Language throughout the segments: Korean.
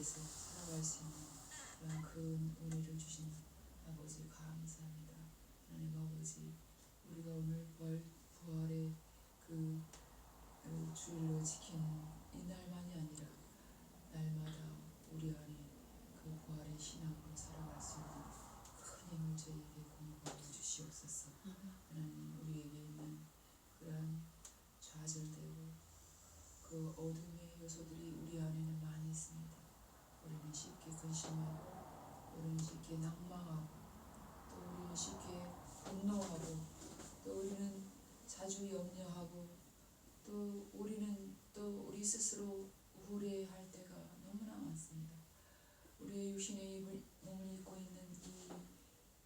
위해서 살아갈 수 있는 그런 큰 은혜를 주신 아버지 감사합니다. 하나님 아버지, 우리가 오늘 부활의 그 주일로 지키는 이 날만이 아니라 날마다 우리 안에 그 부활의 신앙으로 살아갈 수 있는 큰 힘을 저희에게 공급하여 주시옵소서. 하나님, 우리에게 있는 그러한 좌절되고 그 어둠의 요소들이 우리 안에는 많이 있습니다. 우리는 쉽게 근심하고, 우리는 쉽게 낭망하고, 또 우리는 쉽게 분노하고, 또 우리는 자주 염려하고, 또 우리는 또 우리 스스로 우울해할 때가 너무나 많습니다. 우리의 육신의 몸을 입고 있는 이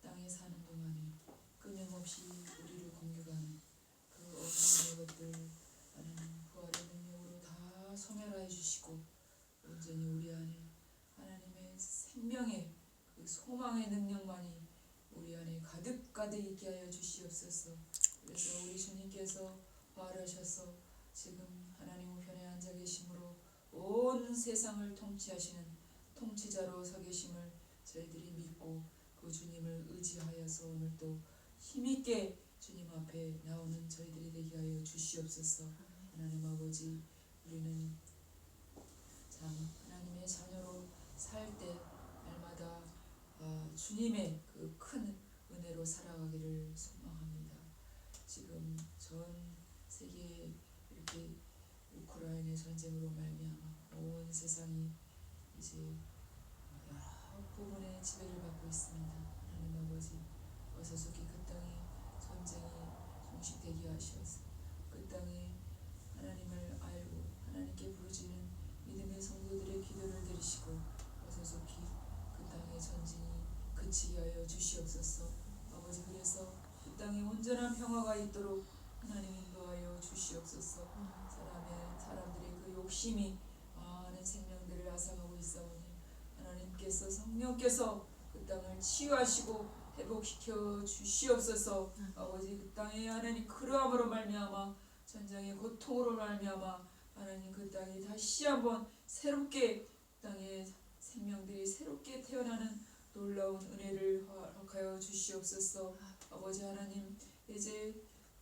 땅에 사는 동안에 끊임없이 우리를 공격하는 그 어둠의 것들 하나님 부활의 능력으로 다 소멸하여 주시고, 온전히 우리 안에 하나님의 생명의 그 소망의 능력만이 우리 안에 가득 있게 하여 주시옵소서. 그래서 우리 주님께서 부활하셔서 지금 하나님 우편에 앉아 계심으로 온 세상을 통치하시는 통치자로 서 계심을 저희들이 믿고 그 주님을 의지하여서 오늘도 힘있게 주님 앞에 나오는 저희들이 되게 하여 주시옵소서. 하나님 아버지, 우리는 참 하나님의 자녀로 살 때 날마다 주님의 그 큰 은혜로 살아가기를 소망합니다. 지금 전 세계에 이렇게 우크라이나 전쟁으로 말미암아 온 세상이 이제 여러 부분에 지배를 받고 있습니다. 하나님 아버지, 어서속히 그 땅에 전쟁이 종식되게 하시옵소서. 그 땅에 하나님을 알고 하나님께 부르짖는 믿음의 성도들의 기도를 들으시고 어서속히 그 땅의 전쟁이 그치게 하여 주시옵소서. 아버지, 그래서 그 땅에 온전한 평화가 있도록 하나님 인도하여 주시옵소서. 사람들의 그 욕심이 많은 생명들을 앗아가고 있사오니 하나님께서 성령께서 그 땅을 치유하시고 회복시켜 주시옵소서. 아버지, 그 땅에 하나님 그러함으로 말미암아 전쟁의 고통으로 말미암아 하나님 그 땅이 다시 한번 새롭게 땅의 생명들이 새롭게 태어나는 놀라운 은혜를 허락하여 주시옵소서. 아버지 하나님, 이제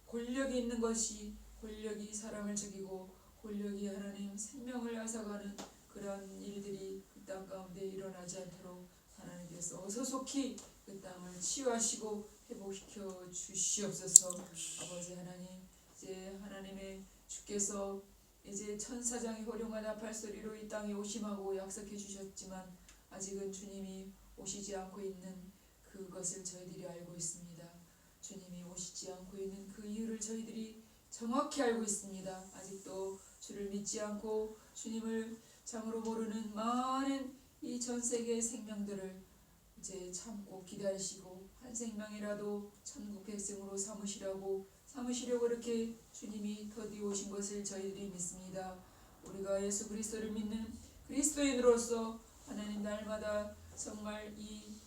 권력이 있는 것이 권력이 사람을 죽이고 권력이 하나님 생명을 앗아가는 그러한 일들이 그 땅 가운데 일어나지 않도록 하나님께서 어서속히 그 땅을 치유하시고 회복시켜 주시옵소서. 아버지 하나님, 이제 하나님의 주께서 이제 천사장의 호령과 나팔 소리로 이 땅에 오심하고 약속해 주셨지만 아직은 주님이 오시지 않고 있는 그것을 저희들이 알고 있습니다. 주님이 오시지 않고 있는 그 이유를 저희들이 정확히 알고 있습니다. 아직도 주를 믿지 않고 주님을 참으로 모르는 많은 이 전 세계의 생명들을 이제 참고 기다리시고 한 생명이라도 천국 백성으로 삼으시려고 이렇게 주님이 더디 오신 것을 저희들이 믿습니다. 우리가 예수 그리스도를 믿는 그리스도인으로서 하나님 날마다 정말 이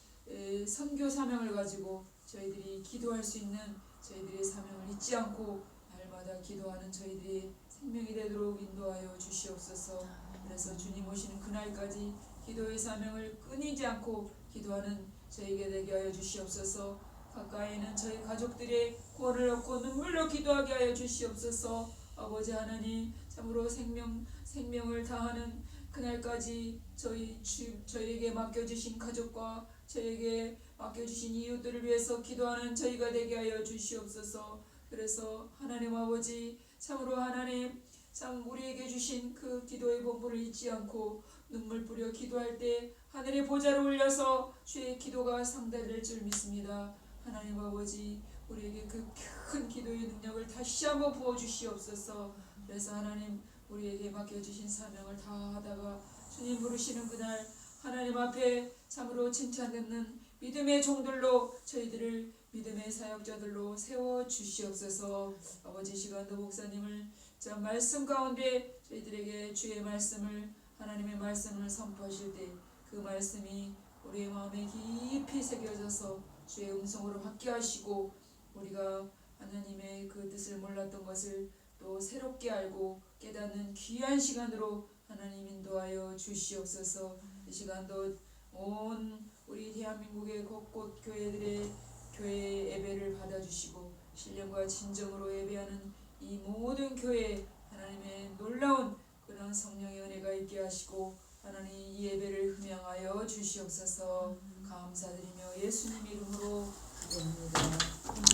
선교 사명을 가지고 저희들이 기도할 수 있는 저희들의 사명을 잊지 않고 날마다 기도하는 저희들의 생명이 되도록 인도하여 주시옵소서. 그래서 주님 오시는 그날까지 기도의 사명을 끊이지 않고 기도하는 저에게 되게 하여 주시옵소서. 가까이 있는 저희 가족들의 구원을 얻고 눈물로 기도하게 하여 주시옵소서. 아버지 하나님, 참으로 생명을 다하는 그날까지 저희에게 맡겨주신 가족과 저에게 맡겨주신 이웃들을 위해서 기도하는 저희가 되게 하여 주시옵소서. 그래서 하나님 아버지, 참으로 하나님, 참 우리에게 주신 그 기도의 본분을 잊지 않고 눈물 뿌려 기도할 때 하늘의 보좌를 올려서 주의 기도가 상달될 줄 믿습니다. 하나님 아버지, 우리에게 그 큰 기도의 능력을 다시 한번 부어주시옵소서. 그래서 하나님, 우리에게 맡겨주신 사명을 다 하다가 주님 부르시는 그날 하나님 앞에 참으로 칭찬 듣는 믿음의 종들로 저희들을 믿음의 사역자들로 세워주시옵소서. 아버지, 시간도 목사님을 자 말씀 가운데 저희들에게 주의 말씀을 하나님의 말씀을 선포하실 때 그 말씀이 우리의 마음에 깊이 새겨져서 주의 음성으로 받게 하시고 우리가 하나님의 그 뜻을 몰랐던 것을 또 새롭게 알고 깨닫는 귀한 시간으로 하나님 인도하여 주시옵소서. 이 시간도 온 우리 대한민국의 곳곳 교회들의 교회 예배를 받아주시고 신령과 진정으로 예배하는 이 모든 교회 하나님의 놀라운 그런 성령의 은혜가 있게 하시고 하나님 이 예배를 흠양하여 주시옵소서. 감사드리며 예수님 이름으로 기도합니다.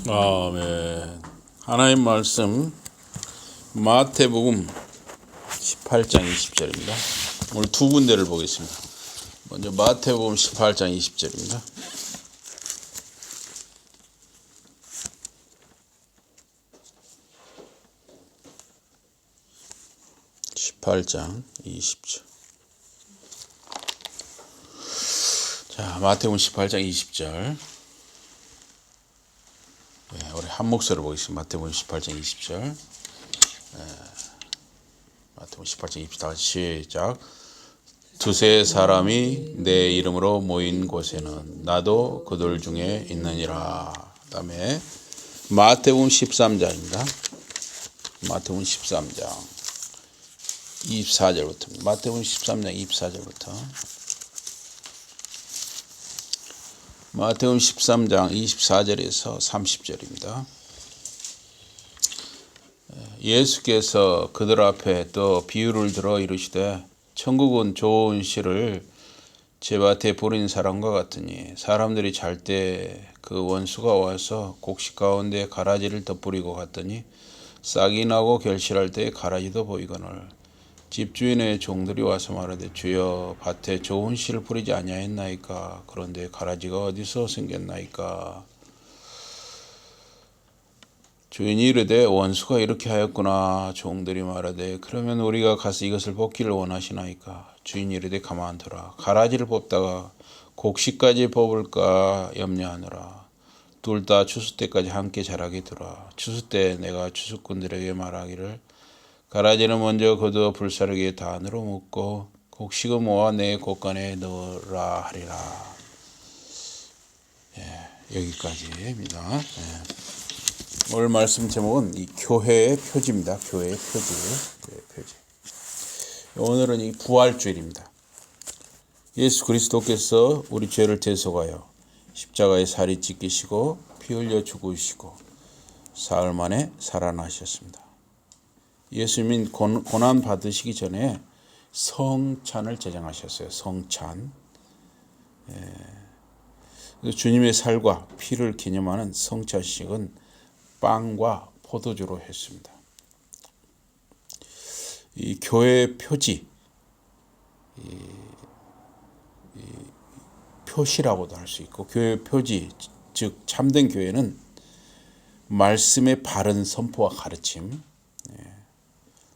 아멘. 하나님 말씀 마태복음 18장 20절입니다. 오늘 두 군데를 보겠습니다. 먼저 마태복음 18장 20절입니다. 자, 마태복음 18장 20절. 우리 한 목소리로 보겠습니다. 마태복음 18장 20절. 마태복음 18장 20절 시작. 두세 사람이 내 이름으로 모인 곳에는 나도 그들 중에 있느니라. 그다음에 마태복음 13장입니다. 마태복음 13장 24절부터. 마태복음 13장 24절부터. 마태복음 13장 24절에서 30절입니다. 예수께서 그들 앞에 또 비유를 들어 이르시되 천국은 좋은 씨를 제밭에 뿌린 사람과 같으니 사람들이 잘 때 그 원수가 와서 곡식 가운데 가라지를 덧뿌리고 갔더니 싹이 나고 결실할 때 가라지도 보이거늘 집주인의 종들이 와서 말하되 주여 밭에 좋은 씨를 뿌리지 아니하였나이까. 그런데 가라지가 어디서 생겼나이까. 주인이 이르되 원수가 이렇게 하였구나. 종들이 말하되 그러면 우리가 가서 이것을 뽑기를 원하시나이까. 주인이 이르되 가만두라. 가라지를 뽑다가 곡식까지 뽑을까 염려하노라. 둘 다 추수 때까지 함께 자라게 두라. 추수 때 내가 추수꾼들에게 말하기를 가라지는 먼저 거두어 불사르기에 단으로 묶고 곡식은 모아 내 곳간에 넣으라 하리라. 여기까지입니다. 오늘 말씀 제목은 이 교회의 표지입니다. 교회의 표지. 오늘은 이 부활주일입니다. 예수 그리스도께서 우리 죄를 대속하여 십자가에 살이 찢기시고 피 흘려 죽으시고 사흘 만에 살아나셨습니다. 예수님은 고난 받으시기 전에 성찬을 제정하셨어요. 성찬. 주님의 살과 피를 기념하는 성찬식은 빵과 포도주로 했습니다. 이 교회의 표지, 표시라고도 할 수 있고, 교회의 표지, 즉 참된 교회는 말씀의 바른 선포와 가르침,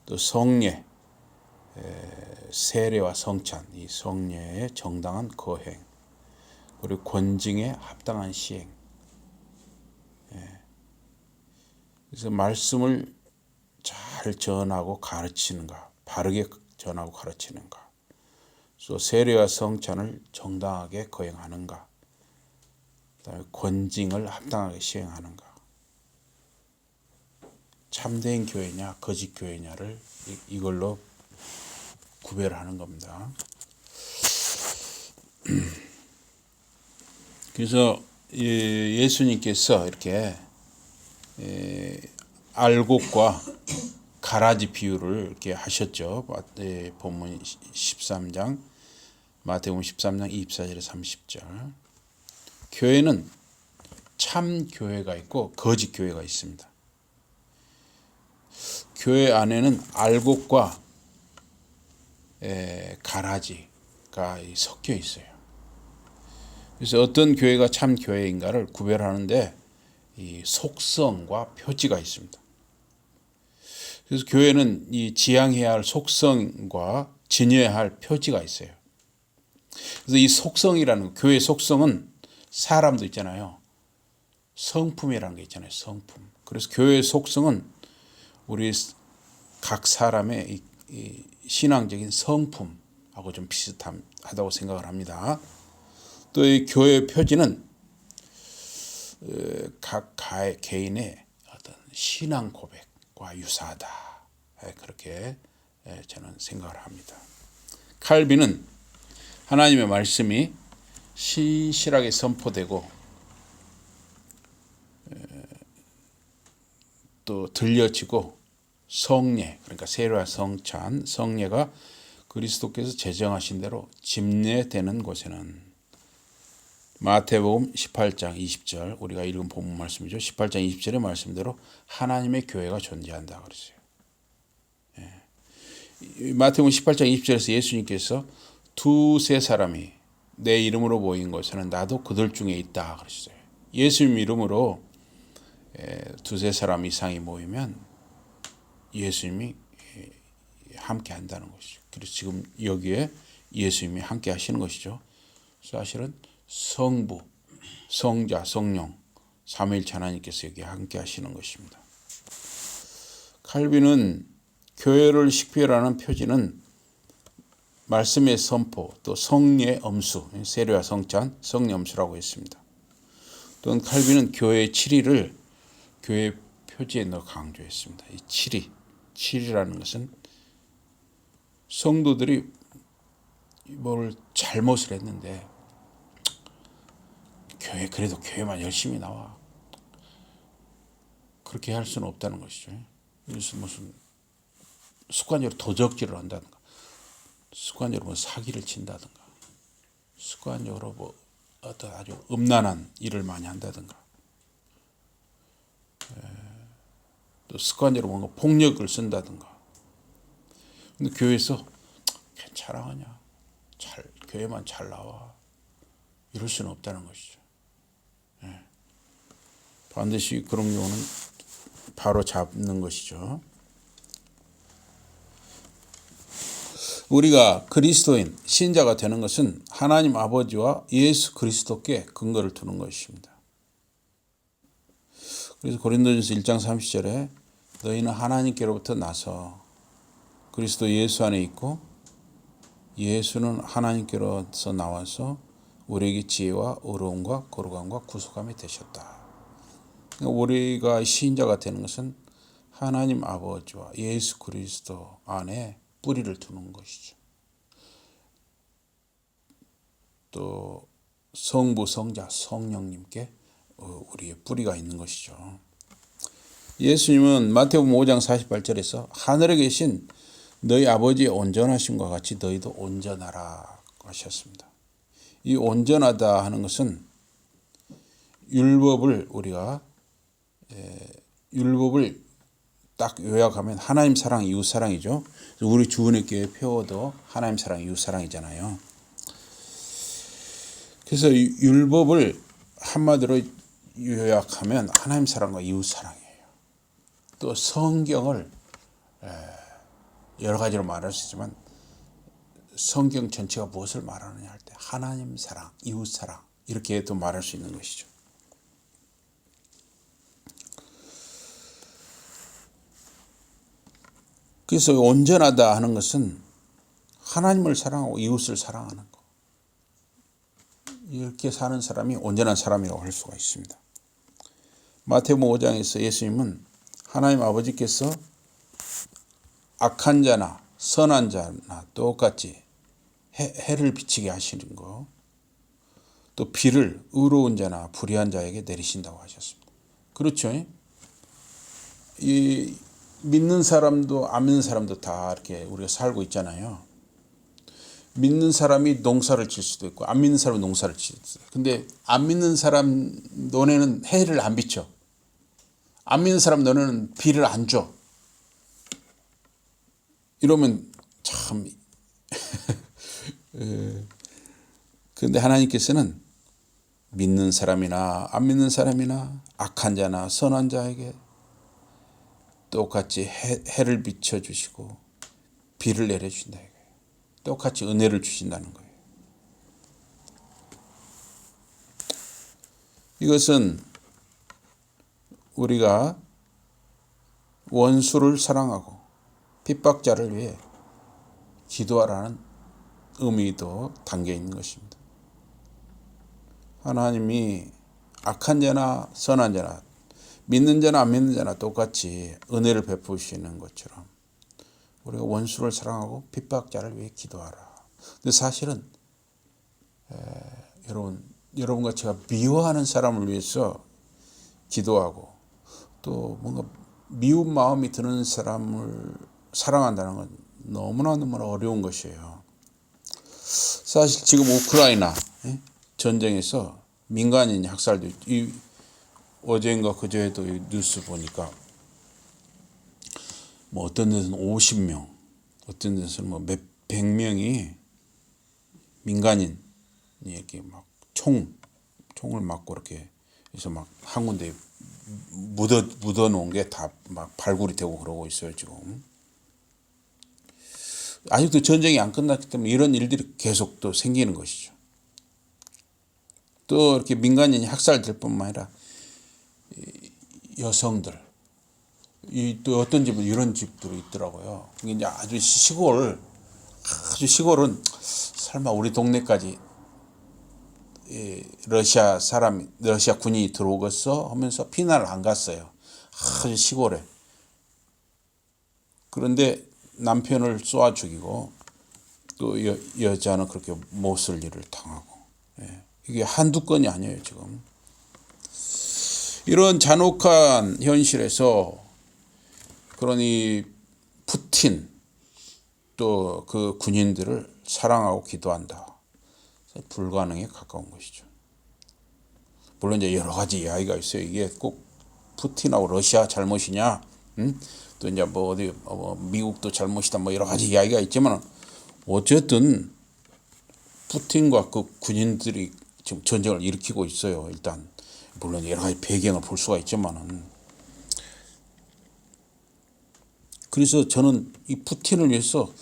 또 성례, 세례와 성찬, 이 성례의 정당한 거행, 그리고 권징의 합당한 시행. 그래서 말씀을 잘 전하고 가르치는가, 바르게 전하고 가르치는가, 또 세례와 성찬을 정당하게 거행하는가, 그다음에 권징을 합당하게 시행하는가. 참된 교회냐 거짓 교회냐를 이걸로 구별하는 겁니다. 그래서 예수님께서 이렇게 알곡과 가라지 비유를 이렇게 하셨죠. 본문 13장, 마태복음 13장 24절에 30절. 교회는 참 교회가 있고 거짓 교회가 있습니다. 교회 안에는 알곡과 가라지가 섞여 있어요. 그래서 어떤 교회가 참 교회인가를 구별하는데 이 속성과 표지가 있습니다. 그래서 교회는 이 지향해야 할 속성과 지녀야 할 표지가 있어요. 그래서 이 속성이라는 교회의 속성은 사람도 있잖아요. 성품이라는 게 있잖아요. 성품. 그래서 교회의 속성은 우리 각 사람의 이 신앙적인 성품하고 좀 비슷하다고 생각을 합니다. 또 이 교회의 표지는 각 개인의 어떤 신앙 고백과 유사하다. 그렇게 저는 생각을 합니다. 칼빈은 하나님의 말씀이 신실하게 선포되고 또 들려지고 성례, 그러니까 세례와 성찬, 성례가 그리스도께서 제정하신 대로 집례되는 곳에는 마태복음 18장 20절, 우리가 읽은 본문 말씀이죠. 18장 20절의 말씀대로 하나님의 교회가 존재한다 그랬어요. 마태복음 18장 20절에서 예수님께서 두세 사람이 내 이름으로 모인 곳에는 나도 그들 중에 있다 그랬어요. 예수님 이름으로 두세 사람 이상이 모이면 예수님이 함께 한다는 것이죠. 그래서 지금 여기에 예수님이 함께 하시는 것이죠. 사실은 성부, 성자, 성령, 삼위일체 하나님께서 여기 함께 하시는 것입니다. 칼빈은 교회를 식별하는 표지는 말씀의 선포, 또 성례 엄수, 세례와 성찬, 성례 엄수라고 했습니다. 또는 칼빈은 교회의 7위를 교회의 표지에 넣어 강조했습니다. 이 7위라는 것은 성도들이 뭘 잘못을 했는데 그래도 교회만 열심히 나와. 그렇게 할 수는 없다는 것이죠. 그래서 무슨 습관적으로 도적질을 한다든가, 습관적으로 뭐 사기를 친다든가, 습관적으로 뭐 어떤 아주 음란한 일을 많이 한다든가, 또 습관적으로 뭔가 폭력을 쓴다든가. 근데 교회에서 괜찮아 그냥 교회만 잘 나와 이럴 수는 없다는 것이죠. 반드시 그런 경우는 바로 잡는 것이죠. 우리가 그리스도인 신자가 되는 것은 하나님 아버지와 예수 그리스도께 근거를 두는 것입니다. 그래서 고린도전서 1장 30절에 너희는 하나님께로부터 나서 그리스도 예수 안에 있고 예수는 하나님께로서 나와서 우리에게 지혜와 의로움과 거룩함과 구속함이 되셨다. 우리가 신자가 되는 것은 하나님 아버지와 예수 그리스도 안에 뿌리를 두는 것이죠. 또 성부, 성자, 성령님께 우리의 뿌리가 있는 것이죠. 예수님은 마태복음 5장 48절에서 하늘에 계신 너희 아버지의 온전하심과 같이 너희도 온전하라 하셨습니다. 이 온전하다 하는 것은 율법을 딱 요약하면 하나님 사랑, 이웃 사랑이죠. 우리 주은혜 교회 표어도 하나님 사랑, 이웃 사랑이잖아요. 그래서 율법을 한마디로 요약하면 하나님 사랑과 이웃 사랑이에요. 또 성경을 여러 가지로 말할 수 있지만 성경 전체가 무엇을 말하느냐 할 때 하나님 사랑, 이웃 사랑 이렇게 또 말할 수 있는 것이죠. 그래서 온전하다 하는 것은 하나님을 사랑하고 이웃을 사랑하는 것. 이렇게 사는 사람이 온전한 사람이라고 할 수가 있습니다. 마태복음 5장에서 예수님은 하나님 아버지께서 악한 자나 선한 자나 똑같이 해를 비치게 하시는 거, 또 비를 의로운 자나 불의한 자에게 내리신다고 하셨습니다. 그렇죠? 이 믿는 사람도 안 믿는 사람도 다 이렇게 우리가 살고 있잖아요. 믿는 사람이 농사를 질 수도 있고 안 믿는 사람은 농사를 질 수도 있고. 근데 안 믿는 사람 눈에는 해를 안 비춰. 안 믿는 사람 눈에는 비를 안 줘. 이러면 참 그런데 하나님께서는 믿는 사람이나 안 믿는 사람이나 악한 자나 선한 자에게 똑같이 해를 비춰주시고 비를 내려주신다. 똑같이 은혜를 주신다는 거예요. 이것은 우리가 원수를 사랑하고 핍박자를 위해 기도하라는 의미도 담겨 있는 것입니다. 하나님이 악한 자나 선한 자나 믿는 자나 안 믿는 자나 똑같이 은혜를 베푸시는 것처럼 우리가 원수를 사랑하고 핍박자를 위해 기도하라. 근데 사실은 여러분과 제가 미워하는 사람을 위해서 기도하고 또 뭔가 미운 마음이 드는 사람을 사랑한다는 건 너무나 어려운 것이에요. 사실 지금 우크라이나 전쟁에서 민간인 학살도 어제인가 그제도 뉴스 보니까 뭐 어떤 데서는 50명, 어떤 데서는 뭐 몇백 명이 민간인이 이렇게 막 총을 맞고 이렇게 해서 막 한 군데 묻어 놓은 게 다 막 발굴이 되고 그러고 있어요, 지금. 아직도 전쟁이 안 끝났기 때문에 이런 일들이 계속 또 생기는 것이죠. 또 이렇게 민간인이 학살될 뿐만 아니라 여성들, 또 어떤 집은 이런 집들이 있더라고요. 이게 이제 아주 시골은 설마 우리 동네까지 러시아 군이 들어오겠어 하면서 피난을 안 갔어요. 아주 시골에. 그런데 남편을 쏘아 죽이고 또 여자는 그렇게 못 쓸 일을 당하고. 이게 한두 건이 아니에요, 지금. 이런 잔혹한 현실에서 그러니 푸틴 또 그 군인들을 사랑하고 기도한다. 불가능에 가까운 것이죠. 물론 이제 여러 가지 이야기가 있어요. 이게 꼭 푸틴하고 러시아 잘못이냐, 또 이제 뭐 어디 미국도 잘못이다, 뭐 여러 가지 이야기가 있지만 어쨌든 푸틴과 그 군인들이 지금 전쟁을 일으키고 있어요. 일단 물론 여러 가지 배경을 볼 수가 있지만은. 그래서 저는 이 푸틴을 위해서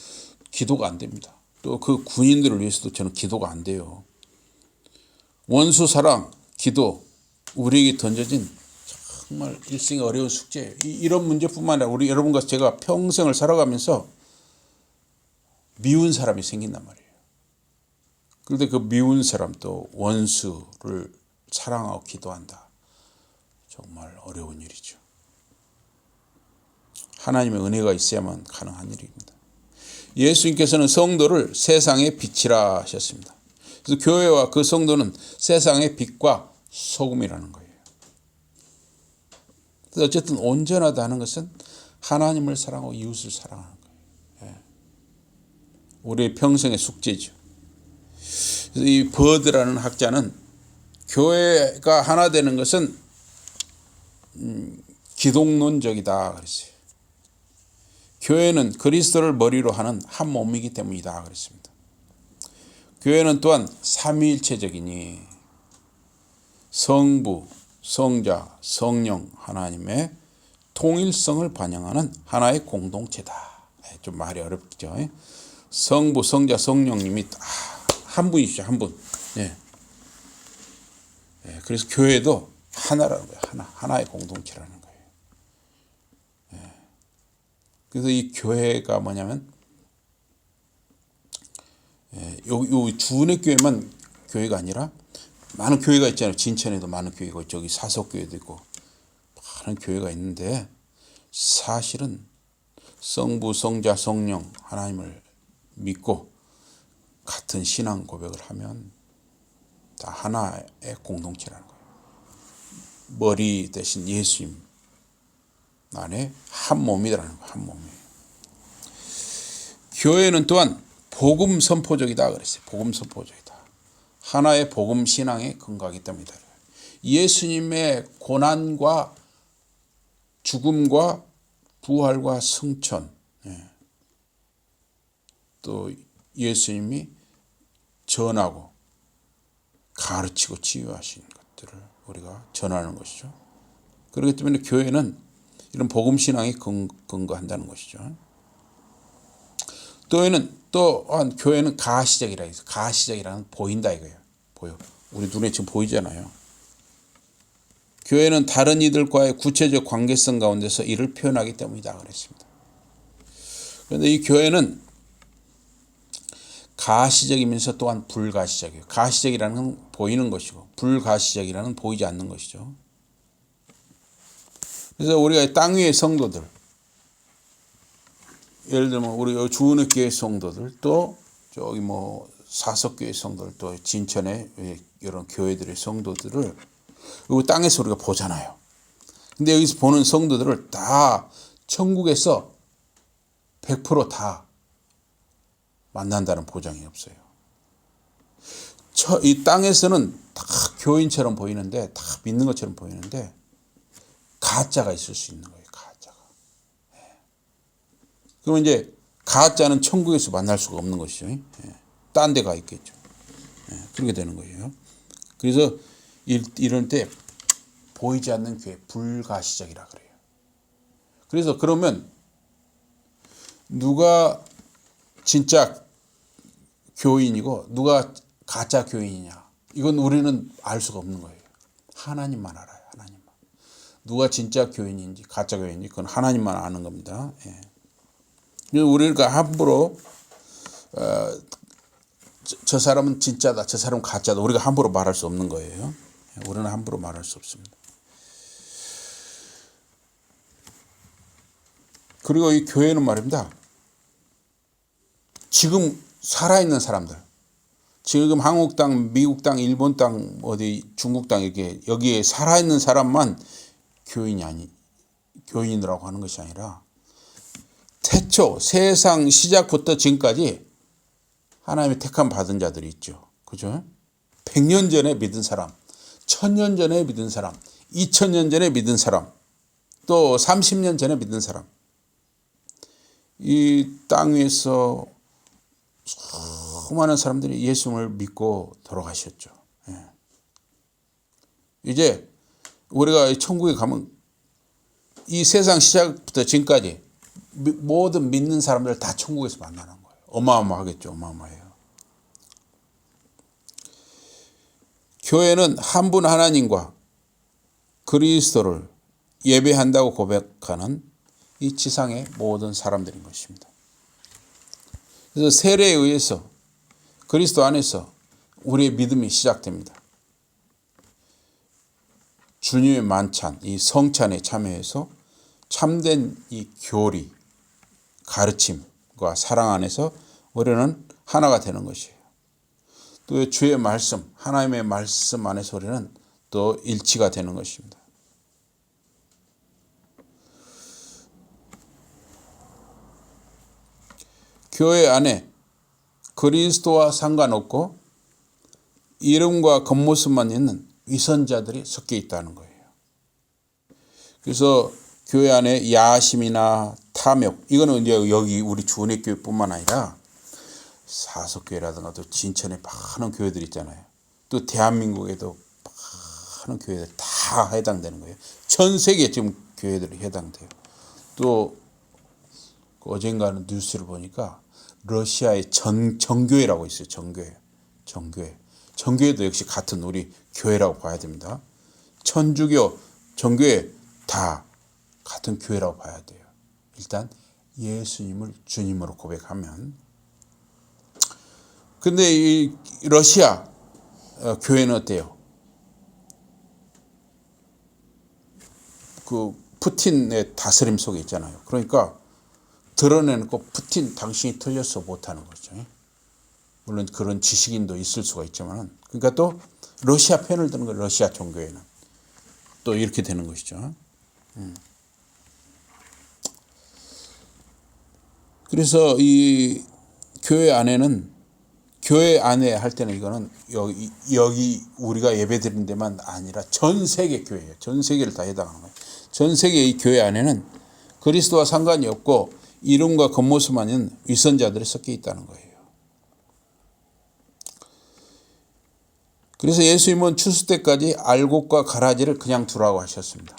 기도가 안 됩니다. 또 그 군인들을 위해서도 저는 기도가 안 돼요. 원수 사랑, 기도, 우리에게 던져진 정말 일생의 어려운 숙제예요. 이런 문제뿐만 아니라 우리 여러분과 제가 평생을 살아가면서 미운 사람이 생긴단 말이에요. 그런데 그 미운 사람 또 원수를 사랑하고 기도한다. 정말 어려운 일이죠. 하나님의 은혜가 있어야만 가능한 일입니다. 예수님께서는 성도를 세상의 빛이라 하셨습니다. 그래서 교회와 그 성도는 세상의 빛과 소금이라는 거예요. 그래서 어쨌든 온전하다 하는 것은 하나님을 사랑하고 이웃을 사랑하는 거예요. 우리의 평생의 숙제죠. 그래서 이 버드라는 학자는 교회가 하나 되는 것은 기독론적이다 그랬어요. 교회는 그리스도를 머리로 하는 한 몸이기 때문이다 그랬습니다. 교회는 또한 삼위일체적이니 성부, 성자, 성령 하나님의 통일성을 반영하는 하나의 공동체다. 좀 말이 어렵죠. 성부, 성자, 성령님이 한 분이시죠. 한 분. 그래서 교회도 하나라는 거예요. 하나의 공동체라는 거예요. 그래서 이 교회가 뭐냐면 요 주은혜 교회만 교회가 아니라 많은 교회가 있잖아요. 진천에도 많은 교회가 있고 저기 사석교회도 있고 많은 교회가 있는데 사실은 성부, 성자, 성령 하나님을 믿고 같은 신앙 고백을 하면 다 하나의 공동체라는 거예요. 머리 대신 예수님 안에 한 몸이라는 거예요. 한 몸이에요. 교회는 또한 복음 선포적이다 그랬어요. 복음 선포적이다. 하나의 복음 신앙의 근거이기 때문이다. 예수님의 고난과 죽음과 부활과 승천, 또 예수님이 전하고 가르치고 치유하신 것들을 우리가 전하는 것이죠. 그렇기 때문에 교회는 이런 복음 신앙이 근거한다는 것이죠. 또한 교회는 가시적이라 해서 가시적이라는 보인다 이거예요. 보여. 우리 눈에 지금 보이잖아요. 교회는 다른 이들과의 구체적 관계성 가운데서 이를 표현하기 때문이다 그랬습니다. 그런데 이 교회는 가시적이면서 또한 불가시적이에요. 가시적이라는 건 보이는 것이고 불가시적이라는 건 보이지 않는 것이죠. 그래서 우리가 땅 위의 성도들, 예를 들면 우리 주은혜 교회 성도들, 또 저기 뭐 사석교회 성도들 또 진천의 이런 교회들의 성도들을 그리고 땅에서 우리가 보잖아요. 근데 여기서 보는 성도들을 다 천국에서 100% 만난다는 보장이 없어요. 이 땅에서는 다 교인처럼 보이는데, 다 믿는 것처럼 보이는데 가짜가 있을 수 있는 거예요. 가짜가. 그러면 이제 가짜는 천국에서 만날 수가 없는 것이죠. 딴 데 가 있겠죠. 그렇게 되는 거예요. 그래서 이럴 때 보이지 않는 교회, 불가시적이라 그래요. 그래서 그러면 누가 진짜 교인이고 누가 가짜 교인이냐, 이건 우리는 알 수가 없는 거예요. 하나님만 알아요. 하나님만. 누가 진짜 교인인지 가짜 교인인지 그건 하나님만 아는 겁니다. 그래서 우리가 함부로 저 사람은 진짜다, 저 사람은 가짜다, 우리가 함부로 말할 수 없는 거예요. 우리는 함부로 말할 수 없습니다. 그리고 이 교회는 말입니다. 지금 살아있는 사람들, 지금 한국 땅, 미국 땅, 일본 땅, 어디 중국 땅 이렇게 여기에 살아있는 사람만 교인이라고 하는 것이 아니라 태초 세상 시작부터 지금까지 하나님의 택함 받은 자들이 있죠. 그죠? 100년 전에 믿은 사람, 1000년 전에 믿은 사람, 2000년 전에 믿은 사람, 또 30년 전에 믿은 사람. 이 땅 위에서 수많은 사람들이 예수님을 믿고 돌아가셨죠. 이제 우리가 천국에 가면 이 세상 시작부터 지금까지 모든 믿는 사람들 다 천국에서 만나는 거예요. 어마어마하겠죠. 어마어마해요. 교회는 한 분 하나님과 그리스도를 예배한다고 고백하는 이 지상의 모든 사람들인 것입니다. 그래서 세례에 의해서 그리스도 안에서 우리의 믿음이 시작됩니다. 주님의 만찬, 이 성찬에 참여해서 참된 이 교리, 가르침과 사랑 안에서 우리는 하나가 되는 것이에요. 또 주의 말씀, 하나님의 말씀 안에서 우리는 또 일치가 되는 것입니다. 교회 안에 그리스도와 상관없고 이름과 겉모습만 있는 위선자들이 섞여 있다는 거예요. 그래서 교회 안에 야심이나 탐욕, 이거는 이제 여기 우리 주은혜교회뿐만 아니라 사석교회라든가 또 진천에 많은 교회들 있잖아요. 또 대한민국에도 많은 교회들 다 해당되는 거예요. 전 세계 지금 교회들이 해당돼요. 또 어젠가는 뉴스를 보니까 러시아의 정교회라고 있어요. 정교회도 역시 같은 우리 교회라고 봐야 됩니다. 천주교, 정교회 다 같은 교회라고 봐야 돼요. 일단 예수님을 주님으로 고백하면. 근데 이 러시아 교회는 어때요? 그 푸틴의 다스림 속에 있잖아요. 그러니까 드러내놓고 푸틴 당신이 틀렸어 못하는 거죠. 물론 그런 지식인도 있을 수가 있지만, 그러니까 또 러시아 편을 드는 거예요. 러시아 종교에는 또 이렇게 되는 것이죠. 그래서 이 교회 안에는, 교회 안에 할 때는 이거는 여기 우리가 예배드리는 데만 아니라 전 세계 교회예요. 전 세계를 다 해당하는 거예요. 전 세계 이 교회 안에는 그리스도와 상관이 없고 이름과 겉모습만 있는 위선자들이 섞여 있다는 거예요. 그래서 예수님은 추수 때까지 알곡과 가라지를 그냥 두라고 하셨습니다.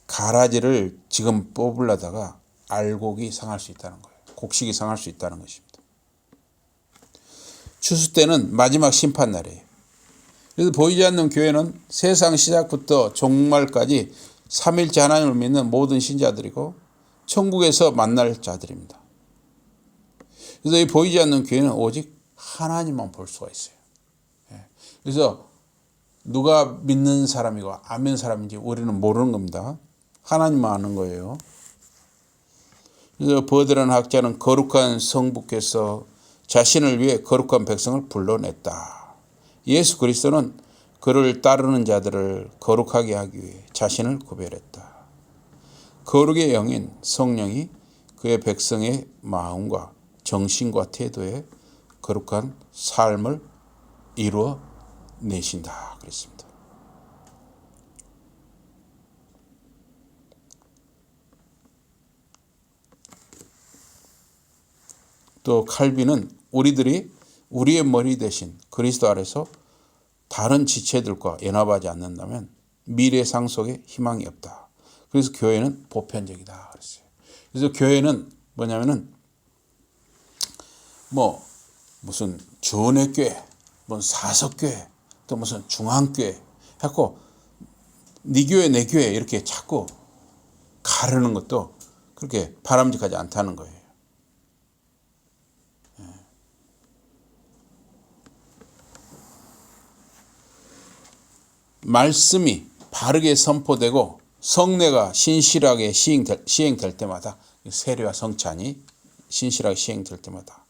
가라지를 지금 뽑으려다가 알곡이 상할 수 있다는 거예요. 곡식이 상할 수 있다는 것입니다. 추수 때는 마지막 심판 날이에요. 그래서 보이지 않는 교회는 세상 시작부터 종말까지 삼일째 하나님을 믿는 모든 신자들이고 천국에서 만날 자들입니다. 그래서 이 보이지 않는 교회는 오직 하나님만 볼 수가 있어요. 그래서 누가 믿는 사람이고 안 믿는 사람인지 우리는 모르는 겁니다. 하나님만 아는 거예요. 그래서 버드란 학자는 거룩한 성부께서 자신을 위해 거룩한 백성을 불러냈다. 예수 그리스도는 그를 따르는 자들을 거룩하게 하기 위해 자신을 구별했다. 거룩의 영인 성령이 그의 백성의 마음과 정신과 태도에 거룩한 삶을 이루어 내신다 그랬습니다. 또 칼빈은 우리의 머리 대신 그리스도 아래서 다른 지체들과 연합하지 않는다면 미래 상속에 희망이 없다. 그래서 교회는 보편적이다 그랬어요. 그래서 교회는 뭐냐면은 무슨 전회교회, 사석교회, 또 무슨 중앙교회 해갖고 네 교회 내 교회 이렇게 자꾸 가르는 것도 그렇게 바람직하지 않다는 거예요. 말씀이 바르게 선포되고 성례가 신실하게 시행될 때마다 세례와 성찬이 신실하게 시행될 때마다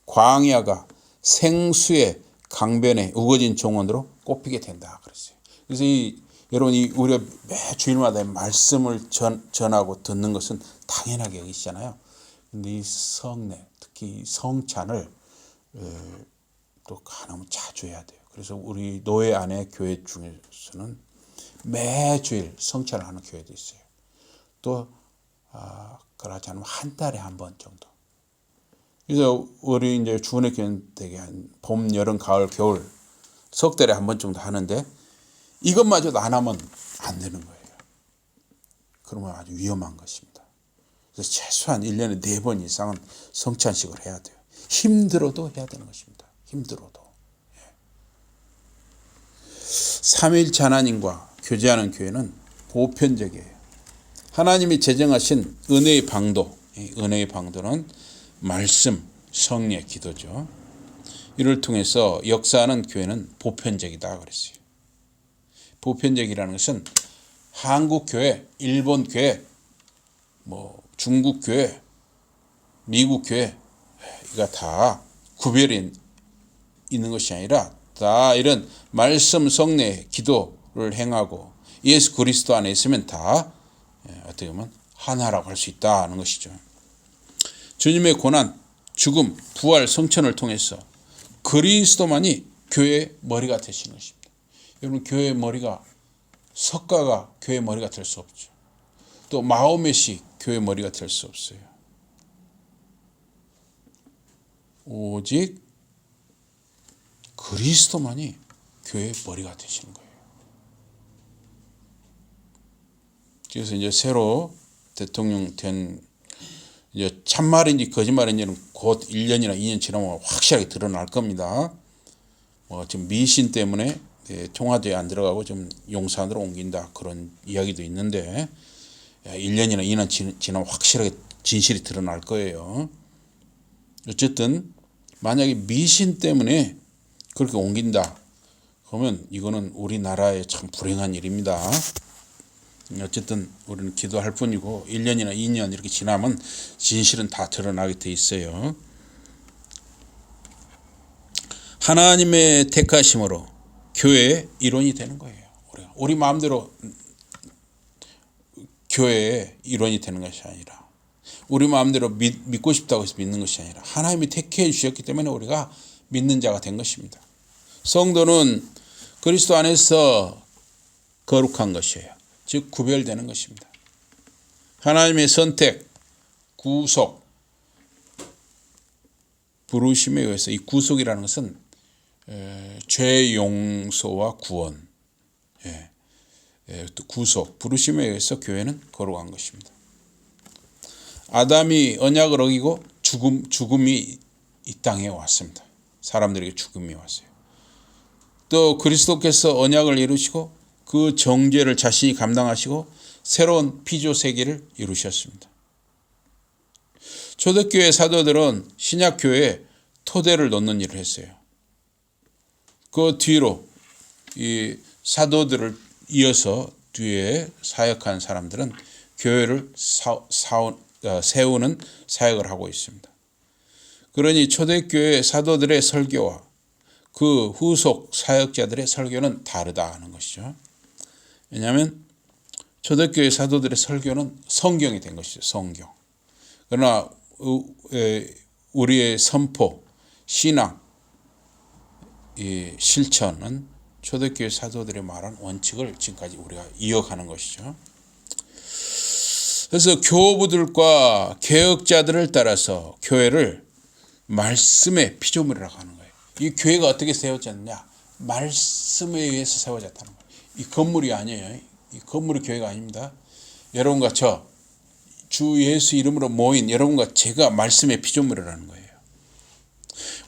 광야가 생수의 강변에 우거진 정원으로 꼽히게 된다 그랬어요. 그래서 여러분 우리가 매 주일마다 말씀을 전하고 듣는 것은 당연하게 여기시잖아요. 근데 이 성례 특히 성찬을 또 가능하면 자주 해야 돼요. 그래서 우리 노예 안에 교회 중에서는 매주일 성찬을 하는 교회도 있어요. 또 그러지 않으면 한 달에 한 번 정도. 그래서 우리 이제 주은혜 교회는 되게 한 봄, 여름, 가을, 겨울 석 달에 한 번 정도 하는데 이것마저도 안 하면 안 되는 거예요. 그러면 아주 위험한 것입니다. 그래서 최소한 1년에 4번 이상은 성찬식을 해야 돼요. 힘들어도 해야 되는 것입니다. 힘들어도. 삼위일체 하나님과 교제하는 교회는 보편적이에요. 하나님이 제정하신 은혜의 방도, 은혜의 방도는 말씀, 성례, 기도죠. 이를 통해서 역사하는 교회는 보편적이다 그랬어요. 보편적이라는 것은 한국 교회, 일본 교회, 중국 교회, 미국 교회 이가 다 구별이 있는 것이 아니라 다 이런 말씀, 성례, 기도를 행하고 예수 그리스도 안에 있으면 다 어떻게 보면 하나라고 할 수 있다는 것이죠. 주님의 고난, 죽음, 부활, 성천을 통해서 그리스도만이 교회의 머리가 되시는 것입니다. 여러분 교회의 머리가 석가가 교회의 머리가 될 수 없죠. 또 마호멧이 교회의 머리가 될 수 없어요. 오직 그리스도만이 교회의 머리가 되시는 거예요. 그래서 이제 새로 대통령 된 이제 참말인지 거짓말인지는 곧 1년이나 2년 지나면 확실하게 드러날 겁니다. 지금 미신 때문에 청와대에 안 들어가고 좀 용산으로 옮긴다 그런 이야기도 있는데 1년이나 2년 지나면 확실하게 진실이 드러날 거예요. 어쨌든 만약에 미신 때문에 그렇게 옮긴다 그러면 이거는 우리나라의 참 불행한 일입니다. 어쨌든 우리는 기도할 뿐이고 1년이나 2년 이렇게 지나면 진실은 다 드러나게 돼 있어요. 하나님의 택하심으로 교회의 일원이 되는 거예요. 우리 마음대로 교회의 일원이 되는 것이 아니라 우리 마음대로 믿고 싶다고 해서 믿는 것이 아니라 하나님이 택해 주셨기 때문에 우리가 믿는 자가 된 것입니다. 성도는 그리스도 안에서 거룩한 것이에요. 즉 구별되는 것입니다. 하나님의 선택, 구속, 부르심에 의해서 이 구속이라는 것은 죄 용서와 구원, 또 구속, 부르심에 의해서 교회는 거룩한 것입니다. 아담이 언약을 어기고 죽음이 이 땅에 왔습니다. 사람들에게 죽음이 왔어요. 또 그리스도께서 언약을 이루시고 그 정죄를 자신이 감당하시고 새로운 피조 세계를 이루셨습니다. 초대교회 사도들은 신약교회에 토대를 놓는 일을 했어요. 그 뒤로 이 사도들을 이어서 뒤에 사역한 사람들은 교회를 세우는 사역을 하고 있습니다. 그러니 초대교회 사도들의 설교와 그 후속 사역자들의 설교는 다르다 하는 것이죠. 왜냐하면 초대교회 사도들의 설교는 성경이 된 것이죠. 성경. 그러나 우리의 선포, 신앙, 이 실천은 초대교회 사도들이 말한 원칙을 지금까지 우리가 이어가는 것이죠. 그래서 교부들과 개혁자들을 따라서 교회를 말씀의 피조물이라고 하는 거예요. 이 교회가 어떻게 세워졌느냐? 말씀에 의해서 세워졌다는 거예요. 이 건물이 아니에요. 이 건물이 교회가 아닙니다. 여러분과 저 주 예수 이름으로 모인 여러분과 제가 말씀의 피조물이라는 거예요.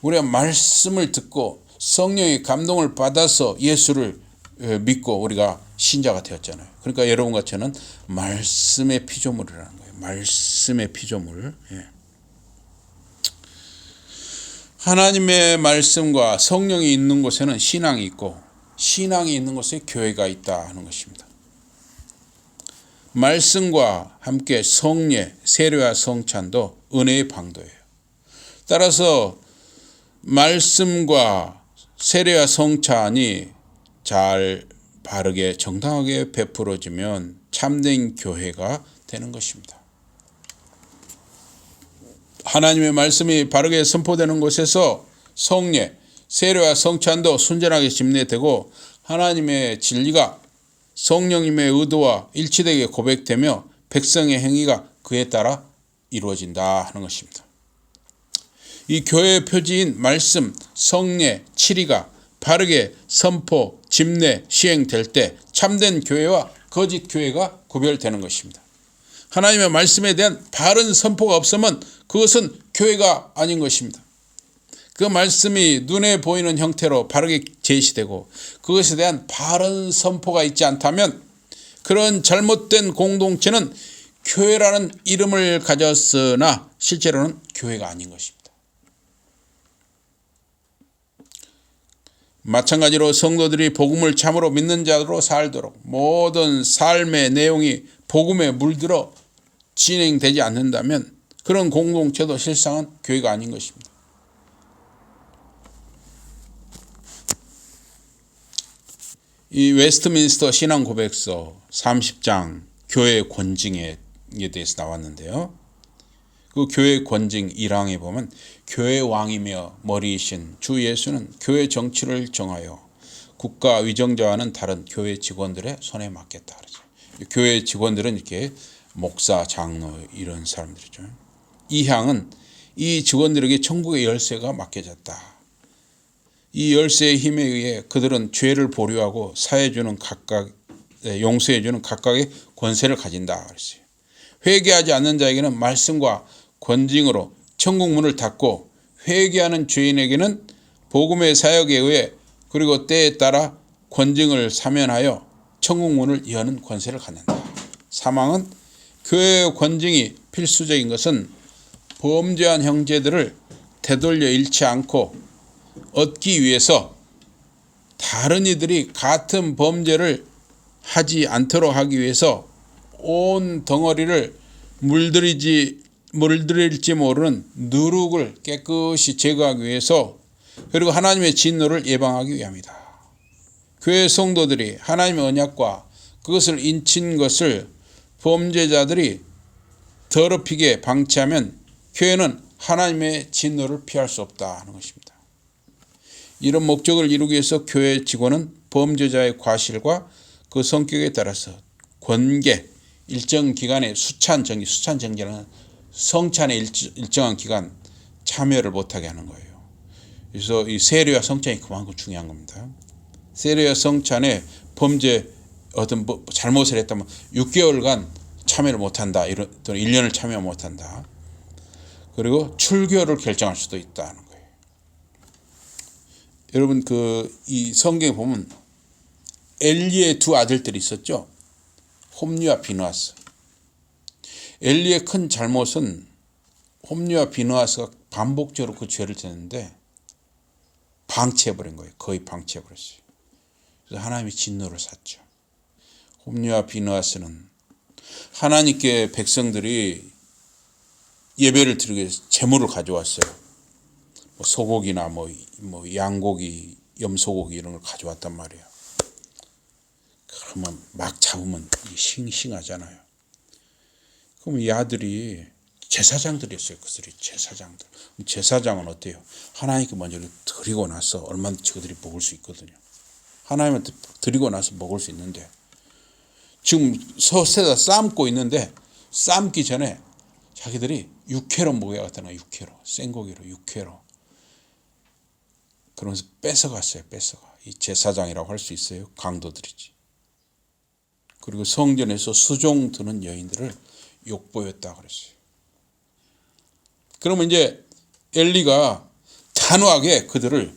우리가 말씀을 듣고 성령의 감동을 받아서 예수를 믿고 우리가 신자가 되었잖아요. 그러니까 여러분과 저는 말씀의 피조물이라는 거예요. 말씀의 피조물. 하나님의 말씀과 성령이 있는 곳에는 신앙이 있고 신앙이 있는 곳에 교회가 있다 하는 것입니다. 말씀과 함께 성례, 세례와 성찬도 은혜의 방도예요. 따라서 말씀과 세례와 성찬이 잘 바르게 정당하게 베풀어지면 참된 교회가 되는 것입니다. 하나님의 말씀이 바르게 선포되는 곳에서 성례, 세례와 성찬도 순전하게 집례되고 하나님의 진리가 성령님의 의도와 일치되게 고백되며 백성의 행위가 그에 따라 이루어진다 하는 것입니다. 이 교회의 표지인 말씀, 성례, 치리가 바르게 선포, 집례, 시행될 때 참된 교회와 거짓 교회가 구별되는 것입니다. 하나님의 말씀에 대한 바른 선포가 없으면 그것은 교회가 아닌 것입니다. 그 말씀이 눈에 보이는 형태로 바르게 제시되고 그것에 대한 바른 선포가 있지 않다면 그런 잘못된 공동체는 교회라는 이름을 가졌으나 실제로는 교회가 아닌 것입니다. 마찬가지로 성도들이 복음을 참으로 믿는 자로 살도록 모든 삶의 내용이 복음에 물들어 진행되지 않는다면 그런 공동체도 실상은 교회가 아닌 것입니다. 이 웨스트민스터 신앙고백서 30장 교회 권징에 대해서 나왔는데요. 그 교회 권징 1항에 보면 교회 왕이며 머리이신 주 예수는 교회 정치를 정하여 국가 위정자와는 다른 교회 직원들의 손에 맡겼다 그러죠. 교회 직원들은 이렇게 목사, 장로 이런 사람들이죠. 2항은 이 직원들에게 천국의 열쇠가 맡겨졌다. 이 열쇠의 힘에 의해 그들은 죄를 보류하고 용서해주는 각각의 권세를 가진다 그랬어요. 회개하지 않는 자에게는 말씀과 권징으로 천국 문을 닫고 회개하는 죄인에게는 복음의 사역에 의해 그리고 때에 따라 권징을 사면하여 천국 문을 여는 권세를 갖는다. 3항은 교회의 권징이 필수적인 것은 범죄한 형제들을 되돌려 잃지 않고 얻기 위해서 다른 이들이 같은 범죄를 하지 않도록 하기 위해서 온 덩어리를 물들일지 모르는 누룩을 깨끗이 제거하기 위해서 그리고 하나님의 진노를 예방하기 위함이다. 교회 성도들이 하나님의 언약과 그것을 인친 것을 범죄자들이 더럽히게 방치하면 교회는 하나님의 진노를 피할 수 없다 하는 것입니다. 이런 목적을 이루기 위해서 교회 직원은 범죄자의 과실과 그 성격에 따라서 권계, 일정 기간의 수찬정지는 성찬의 일정한 기간 참여를 못하게 하는 거예요. 그래서 이 세례와 성찬이 그만큼 중요한 겁니다. 세례와 성찬에 어떤 잘못을 했다면 6개월간 참여를 못한다. 또는 1년을 참여 못한다. 그리고 출교를 결정할 수도 있다는 거예요. 여러분 이 성경에 보면 엘리의 두 아들들이 있었죠. 홈리와 비느하스. 엘리의 큰 잘못은 홈리와 비느하스가 반복적으로 그 죄를 짓는데 방치해버린 거예요. 거의 방치해버렸어요. 그래서 하나님이 진노를 샀죠. 홈리와 비느하스는 하나님께 백성들이 예배를 드리기 위해서 제물을 가져왔어요. 뭐 소고기나 뭐 양고기, 염소고기 이런 걸 가져왔단 말이에요. 그러면 막 잡으면 싱싱하잖아요. 그럼 이 아들이 제사장들이었어요. 그들이 제사장들. 제사장은 어때요? 하나님께 먼저 드리고 나서 얼마든지 그들이 먹을 수 있거든요. 하나님한테 드리고 나서 먹을 수 있는데 지금 솥에다 삶고 있는데 삶기 전에 자기들이 육회로 먹여갔다는 거예요. 육회로. 생고기로 육회로. 그러면서 뺏어갔어요. 뺏어가. 이 제사장이라고 할 수 있어요. 강도들이지. 그리고 성전에서 수종 드는 여인들을 욕보였다 그랬어요. 그러면 이제 엘리가 단호하게 그들을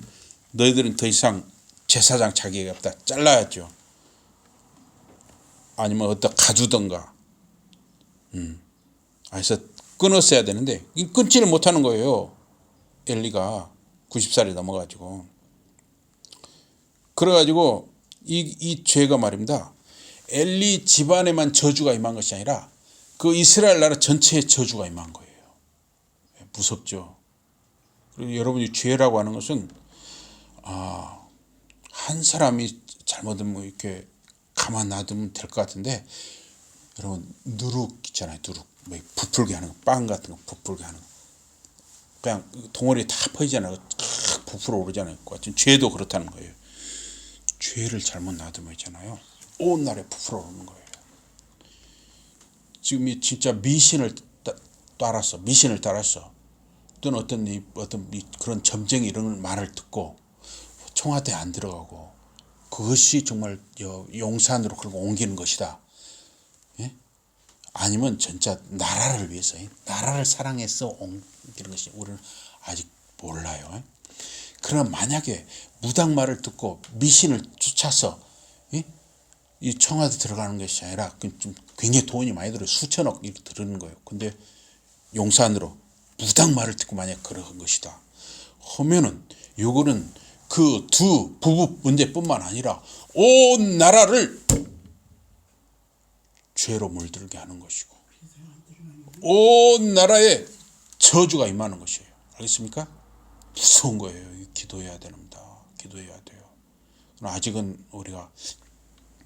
너희들은 더 이상 제사장 자격이 없다. 잘라야죠. 아니면 어디다 가두던가. 그래서 끊었어야 되는데 끊지를 못하는 거예요. 엘리가 90살이 넘어가지고. 그래가지고 이 죄가 말입니다. 엘리 집안에만 저주가 임한 것이 아니라 그 이스라엘 나라 전체에 저주가 임한 거예요. 무섭죠. 그리고 여러분이 죄라고 하는 것은 한 사람이 잘못하면 이렇게 가만 놔두면 될 것 같은데 여러분 누룩 있잖아요. 누룩 뭐 부풀게 하는 거, 빵 같은 거 부풀게 하는 거 그냥 덩어리 다 퍼지잖아요. 부풀어 오르잖아요. 지금 죄도 그렇다는 거예요. 죄를 잘못 놔두면 있잖아요. 온 날에 부풀어 오르는 거예요. 지금 진짜 미신을 따랐어. 또는 어떤 그런 점쟁이 이런 말을 듣고 청와대에 안 들어가고 그것이 정말 용산으로 그런 거 옮기는 것이다. 예? 아니면 진짜 나라를 위해서 나라를 사랑해서 옮기는 것이 우리는 아직 몰라요. 그러나 만약에 무당 말을 듣고 미신을 쫓아서 이 청와대 들어가는 것이 아니라 좀 굉장히 돈이 많이 들어요. 수천억 이렇게 들는 거예요. 근데 용산으로 무당 말을 듣고 만약 그런 것이다 하면은 요거는 그 두 부부 문제뿐만 아니라 온 나라를 죄로 물들게 하는 것이고 온 나라에 저주가 임하는 것이에요. 알겠습니까? 무서운 거예요. 기도해야 됩니다. 기도해야 돼요. 아직은 우리가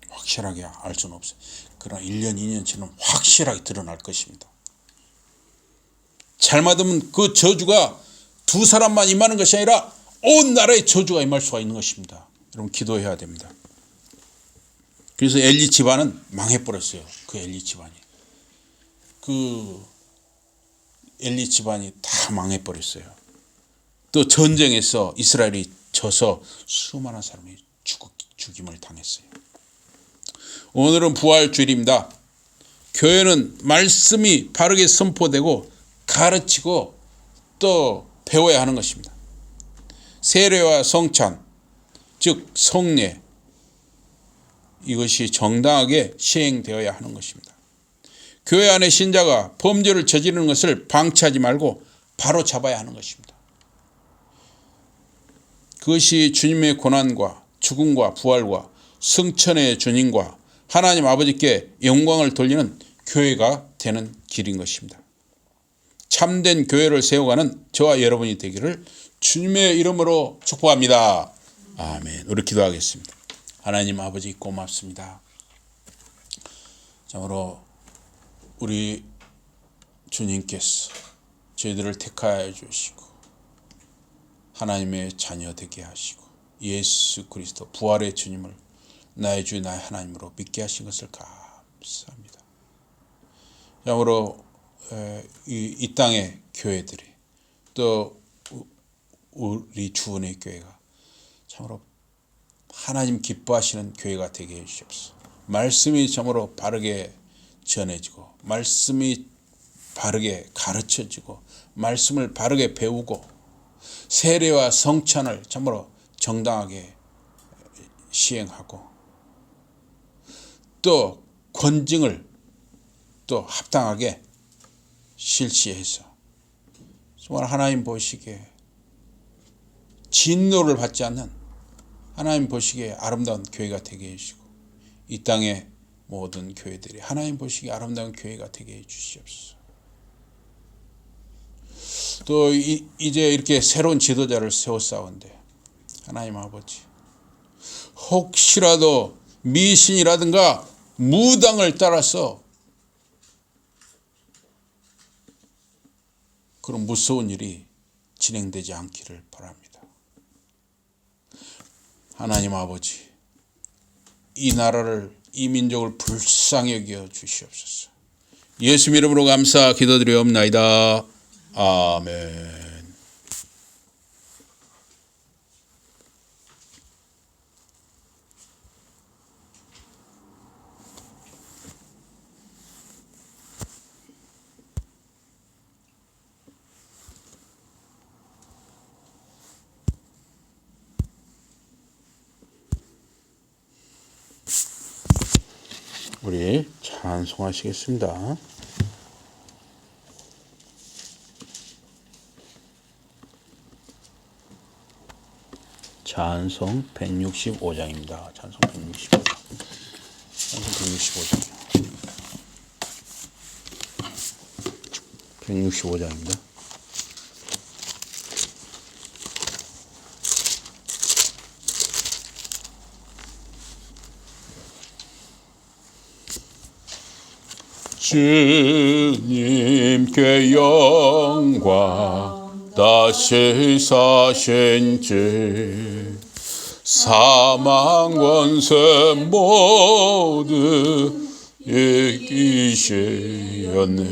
확실하게 알 수는 없어요. 그러나 1년, 2년 지나면 확실하게 드러날 것입니다. 잘못하면 그 저주가 두 사람만 임하는 것이 아니라 온 나라에 저주가 임할 수가 있는 것입니다. 여러분 기도해야 됩니다. 그래서 엘리 집안은 망해버렸어요. 그 엘리 집안이. 그 엘리 집안이 다 망해버렸어요. 또 전쟁에서 이스라엘이 져서 수많은 사람이 죽임을 당했어요. 오늘은 부활주일입니다. 교회는 말씀이 바르게 선포되고 가르치고 또 배워야 하는 것입니다. 세례와 성찬, 즉 성례, 이것이 정당하게 시행되어야 하는 것입니다. 교회 안의 신자가 범죄를 저지르는 것을 방치하지 말고 바로 잡아야 하는 것입니다. 그것이 주님의 고난과 죽음과 부활과 승천의 주님과 하나님 아버지께 영광을 돌리는 교회가 되는 길인 것입니다. 참된 교회를 세워가는 저와 여러분이 되기를 주님의 이름으로 축복합니다. 아멘. 우리 기도하겠습니다. 하나님 아버지 고맙습니다. 참으로 우리 주님께서 저희들을 택하여 주시고 하나님의 자녀 되게 하시고 예수 그리스도 부활의 주님을 나의 주 나의 하나님으로 믿게 하신 것을 감사합니다. 참으로 이 땅의 교회들이 또 우리 주은의 교회가 참으로 하나님 기뻐하시는 교회가 되게 해주시옵소서. 말씀이 참으로 바르게 전해지고 말씀이 바르게 가르쳐지고 말씀을 바르게 배우고 세례와 성찬을 참으로 정당하게 시행하고 또 권징을 또 합당하게 실시해서 정말 하나님 보시기에 진노를 받지 않는 하나님 보시기에 아름다운 교회가 되게 해주시고 이 땅의 모든 교회들이 하나님 보시기에 아름다운 교회가 되게 해주시옵소서. 또 이제 이렇게 새로운 지도자를 세웠사온데 하나님 아버지 혹시라도 미신이라든가 무당을 따라서 그런 무서운 일이 진행되지 않기를 바랍니다. 하나님 아버지, 이 나라를, 이 민족을 불쌍히 여겨 주시옵소서. 예수 이름으로 감사 기도드리옵나이다. 아멘. 우리 찬송하시겠습니다. 찬송 165장입니다. 찬송 165장. 찬송 165장입니다. 주님께 영광 다시 사신 지 사망 권세 모두 이기시었네.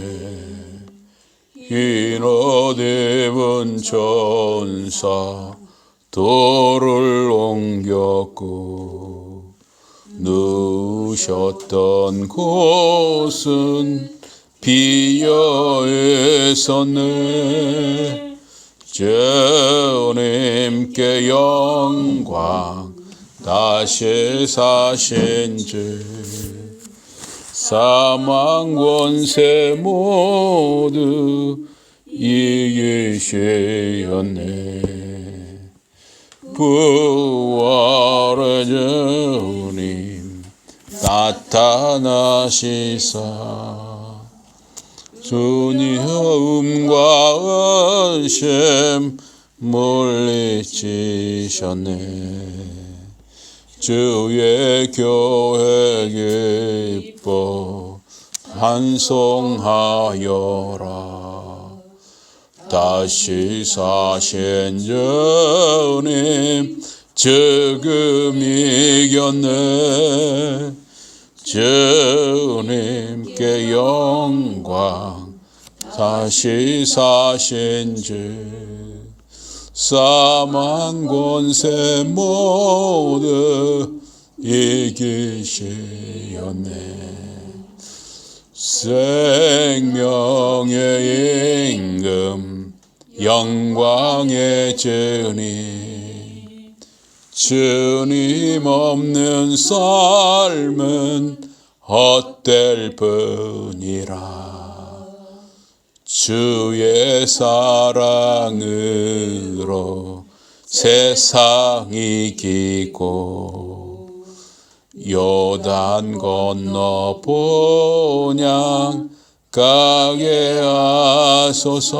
흰 옷 입은 천사 돌을 옮겼고 누우셨던 곳은 비어 있었네. 주님께 영광 다시 사신 주 사망 권세 모두 이기시었네. 부활의 주님 나타나시사 주님과 의심 물리치셨네. 주의 교회 기뻐 찬송하여라. 다시 사신 주님 지금 이겼네. 주님께 영광 다시 사신 주 사망 권세 모두 이기시었네. 생명의 임금 영광의 주님 주님 없는 삶은 헛될 뿐이라. 주의 사랑으로 세상이 이기고 요단 건너 본향 가게 하소서.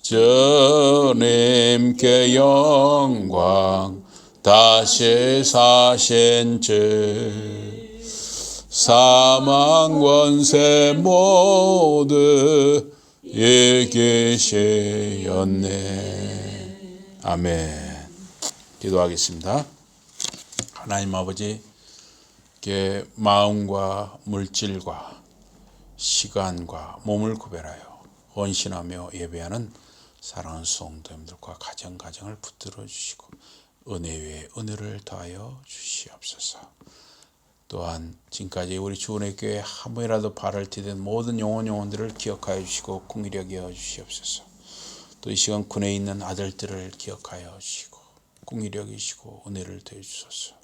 주님께 영광 다시 사신 주 사망 권세 모두 이기시었네. 아멘. 기도하겠습니다. 하나님 아버지, 이렇게 마음과 물질과 시간과 몸을 구별하여 헌신하며 예배하는 사랑하는 성도님들과 가정을 붙들어 주시고 은혜 위에 은혜를 더하여 주시옵소서. 또한 지금까지 우리 주은혜 교회 한 번이라도 발을 디딘 모든 영혼들을 기억하여 주시고 긍휼히 여겨 주시옵소서. 또 이 시간 군에 있는 아들들을 기억하여 주시고 긍휼히 여기시고 은혜를 더해 주소서.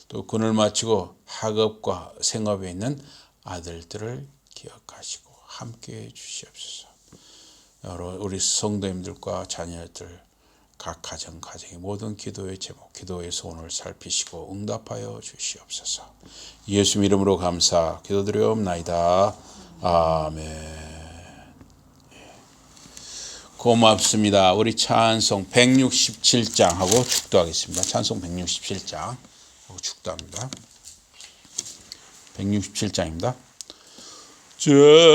또 군을 마치고 학업과 생업에 있는 아들들을 기억하시고 함께해 주시옵소서. 우리 성도님들과 자녀들 각 가정의 모든 기도의 제목, 기도의 소원을 살피시고 응답하여 주시옵소서. 예수 이름으로 감사 기도드리옵나이다. 아멘. 고맙습니다. 우리 찬송 167장 하고 축도하겠습니다. 찬송 167장 하고 축도합니다. 167장입니다. 즐겁도다의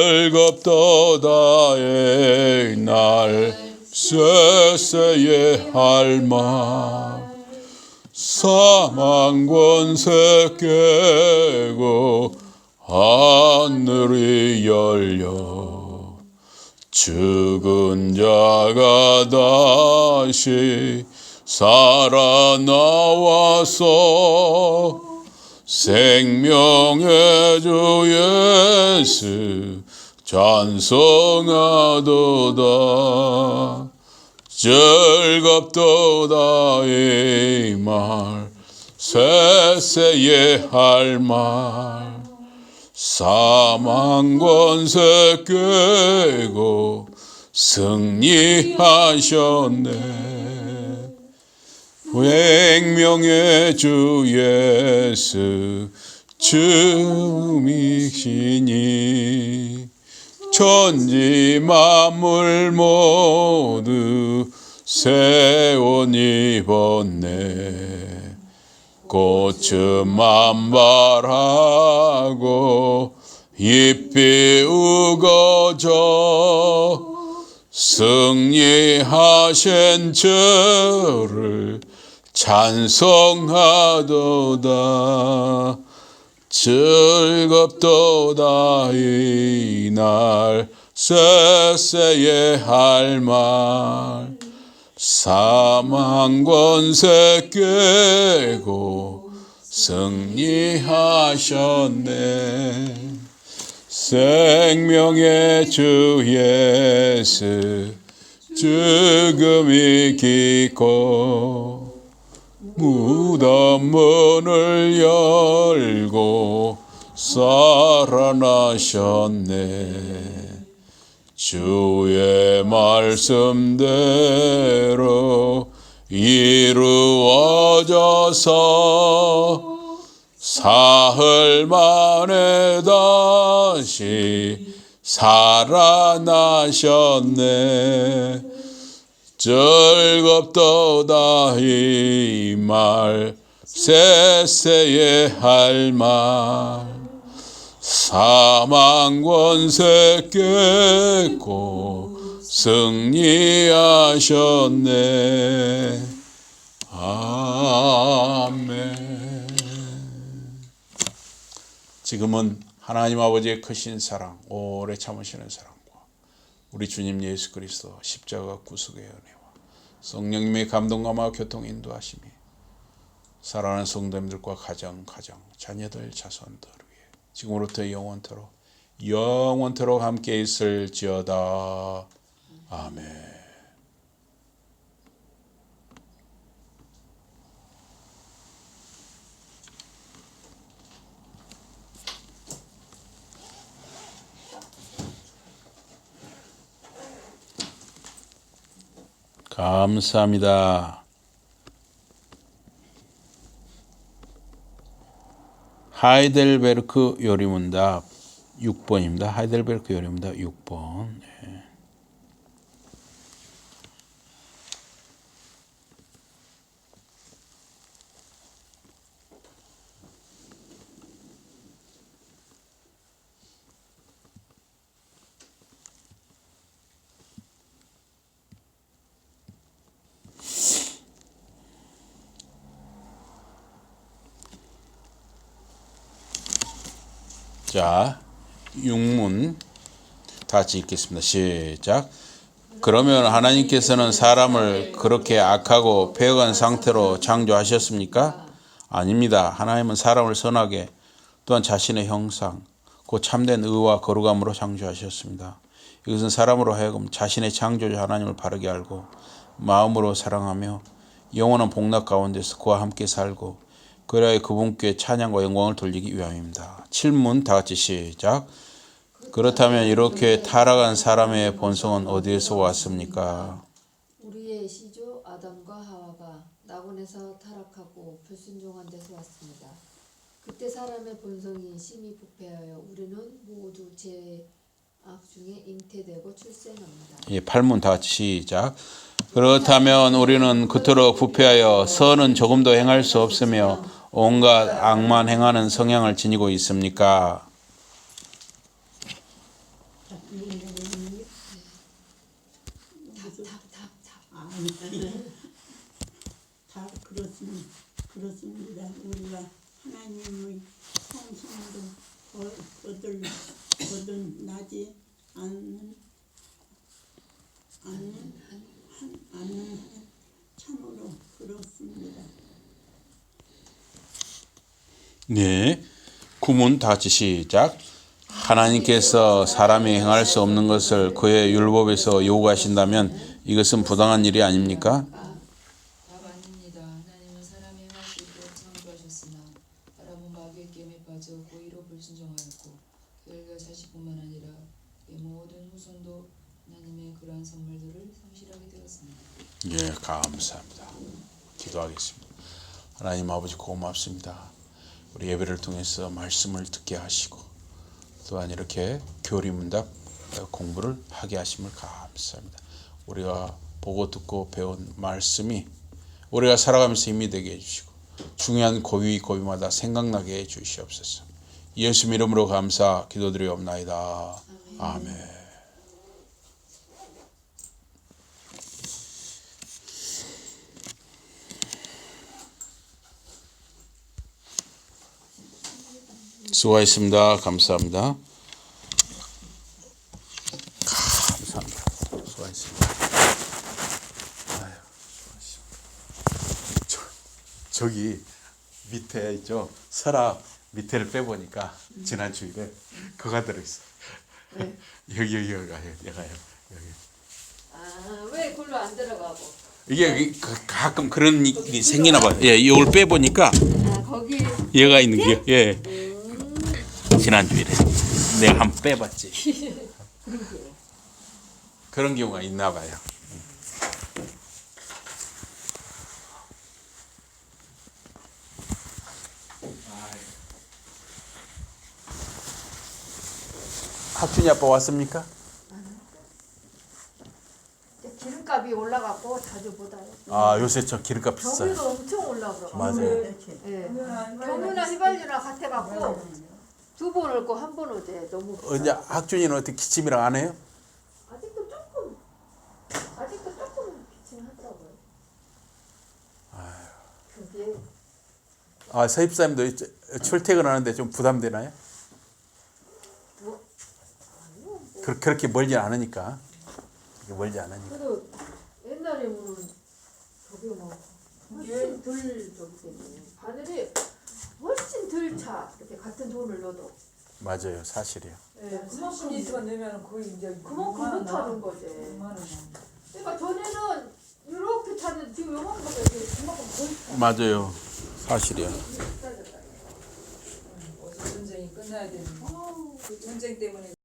날 쎄쎄의 할말 사망 권세 깨고 하늘이 열려 죽은 자가 다시 살아나와서 생명의 주 예수 찬송하도다. 즐겁도다 이 말 쎄쎄의 할말 사망 권세 깨고 승리하셨네. 생명의 주 예수 주이시니 천지 만물 모두 새 옷 입었네. 꽃은 만발하고 잎이 우거져 승리하신 주를 찬송하도다. 즐겁도다 이날 쎄쎄의 할말 사망 권세 깨고 승리하셨네. 생명의 주 예수 죽음이 기고 무덤 문을 열고 살아나셨네. 주의 말씀대로 이루어져서 사흘 만에 다시 살아나셨네. 즐겁도다 이 말 쎄쎄의 할말 사망 권세 깨고 승리하셨네. 아멘. 지금은 하나님 아버지의 크신 사랑, 오래 참으시는 사랑과 우리 주님 예수 그리스도 십자가 구속의 은혜와 성령님의 감동감화 교통 인도하심이 사랑하는 성도님들과 가정, 자녀들, 자손들 위해 지금으로부터 영원토록 함께 있을지어다. 아멘. 감사합니다. 하이델베르크 요리문답 6번입니다. 하이델베르크 요리문답 6번. 자, 6문 다 같이 읽겠습니다. 시작. 그러면 하나님께서는 사람을 그렇게 악하고 패역한 상태로 창조하셨습니까? 아닙니다. 하나님은 사람을 선하게 또한 자신의 형상, 곧 참된 의와 거룩함으로 창조하셨습니다. 이것은 사람으로 하여금 자신의 창조주 하나님을 바르게 알고 마음으로 사랑하며 영원한 복락 가운데서 그와 함께 살고 그래야 그분께 찬양과 영광을 돌리기 위함입니다. 7문 다 같이 시작. 그렇다면 이렇게 타락한 사람의 본성은 어디에서 왔습니까? 우리의 시조 아담과 하와가 낙원에서 타락하고 불순종한 데서 왔습니다. 그때 사람의 본성이 심히 부패하여 우리는 모두 죄 악중에 잉태되고 출생합니다. 예, 팔문 다 시작. 그렇다면 우리는 그토록 부패하여 선은 조금도 행할 수 없으며 온갖 악만 행하는 성향을 지니고 있습니까? 다 그렇습니다. 우리가 하나님의 성신으로 거듭나지 않는 한 참으로 그렇습니다. 네. 구문 다시 시작. 하나님께서 사람이 행할 수 없는 것을 그의 율법에서 요구하신다면 이것은 부당한 일이 아닙니까? 답 아닙니다. 하나님은 사람이 행할 수 있도록 창조하셨으나 사람은 마귀의 게임에 빠져 고의로 불순종하였고 그들과 자식뿐만 아니라 그의 모든 후손도 하나님의 그러한 선물들을 상실하게 되었습니다. 예, 감사합니다. 기도하겠습니다. 하나님 아버지 고맙습니다. 우리 예배를 통해서 말씀을 듣게 하시고 또한 이렇게 교리문답 공부를 하게 하심을 감사합니다. 우리가 보고 듣고 배운 말씀이 우리가 살아가면서 힘이 되게 해주시고 중요한 고비마다 생각나게 해주시옵소서. 예수 이름으로 감사 기도드리옵나이다. 아멘. 수고하셨습니다. 감사합니다. 감사합니다. 수고하셨습니다. 아유, 수고하셨습니다. 저기 밑에 있죠. 서랍 밑에를 빼보니까 지난 주일에 그가 들어있어. 네. 여기가요. 왜 글로 안 들어가고? 이게 가끔 그런 일이 생기나 봐요. 예, 이걸 빼보니까 거기 얘가 있는 게 예. 지난주일에 내가 한번 빼봤지. 그런 경우가 있나 봐요. 학준이 아빠 왔습니까? 기름값이 올라가고 자주 못 와요. 아, 요새 저 기름값 비싸요. 경유도 엄청 올라가고. 맞아요. 예. 경유나 휘발유나 같아갖고 두 번 올고 한 번 오대. 너무 비싸. 이제 학준이는 어떻게 기침이랑 안 해요? 아직도 조금 기침하더라고요. 그게 아, 서입사님도 출퇴근하는데 좀 부담되나요? 그렇게 멀지 않으니까. 멀지 않으니까. 그래도 옛날에는 저기 뭐 훨씬 덜 저기 때문에 바늘이 훨씬 덜 차. 이렇게 같은 돈을 넣어도. 맞아요, 사실이요. 예, 그만큼 리터가 내면 거의 이제 그만큼 못 타는 거지. 6만 원. 그러니까 전에는 이렇게 차는 지금 요만큼 이렇게 그만큼 덜 차. 맞아요, 사실이요.